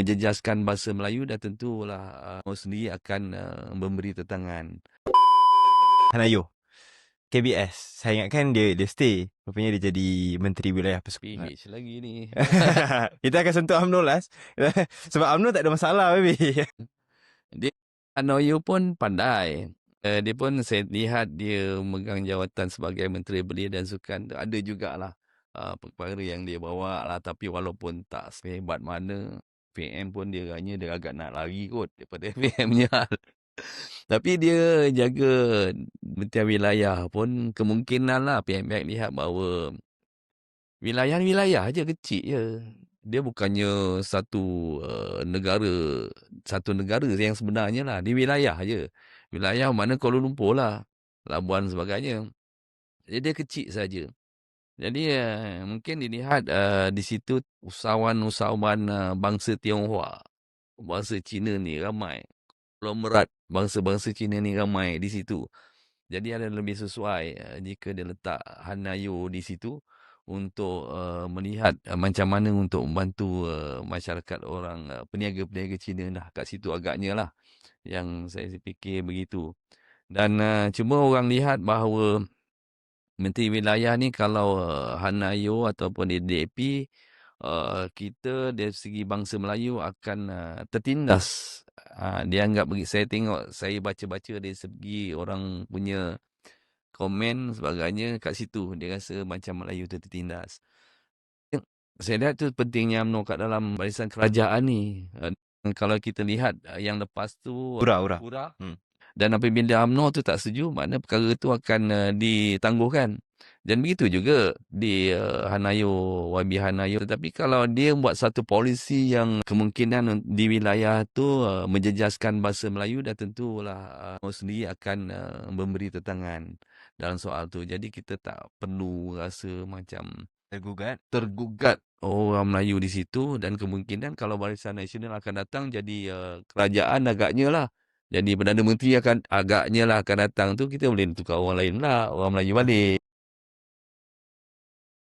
menjejaskan bahasa Melayu dan tentulah sendiri akan memberi tentangan. Hanayo, KBS. Saya ingatkan dia stay. Rupanya dia jadi Menteri Wilayah Persekutuan. PH lagi ni. Kita akan sentuh UMNO last. Sebab UMNO tak ada masalah, baby. Dia Hanoyo pun pandai. Dia pun saya lihat dia memegang jawatan sebagai Menteri Belia dan Sukan. Ada jugalah perkara yang dia bawa lah. Tapi walaupun tak sehebat mana, PM pun dia agak nak lari kot daripada PM-nya. Tapi dia jaga Menteri Wilayah pun kemungkinan lah pihak-pihak lihat bahawa wilayah je kecil je. Dia bukannya satu negara yang sebenarnya lah. Dia wilayah je. Wilayah mana Kuala Lumpur lah. Labuan sebagainya. Jadi dia kecil saja. Jadi mungkin dilihat di situ usahawan-usahawan bangsa Tionghoa. Bangsa Cina ni ramai. Konglomerat bangsa-bangsa Cina ni ramai di situ. Jadi ada lebih sesuai jika dia letak Hanayo di situ untuk melihat macam mana untuk membantu masyarakat orang peniaga-peniaga Cina lah kat situ agaknya lah. Yang saya fikir begitu. Dan cuma orang lihat bahawa Menteri Wilayah ni kalau Hanayo ataupun DAP, kita dari segi bangsa Melayu akan tertindas. Dia anggap, saya baca-baca dari segi orang punya komen sebagainya kat situ. Dia rasa macam Melayu tu tertindas. Saya lihat tu pentingnya UMNO kat dalam barisan kerajaan ni. Kalau kita lihat yang lepas tu Ura. Dan apabila UMNO tu tak setuju, makna perkara tu akan ditangguhkan. Dan begitu juga di YB Hanayo. Tetapi kalau dia buat satu polisi yang kemungkinan di wilayah tu menjejaskan bahasa Melayu, dan tentulah sendiri akan memberi tentangan dalam soal tu. Jadi kita tak perlu rasa macam tergugat orang Melayu di situ. Dan kemungkinan kalau Barisan Nasional akan datang jadi kerajaan agaknya lah. Jadi Perdana Menteri agaknya lah akan datang tu, kita boleh tukar orang lain lah, orang Melayu balik.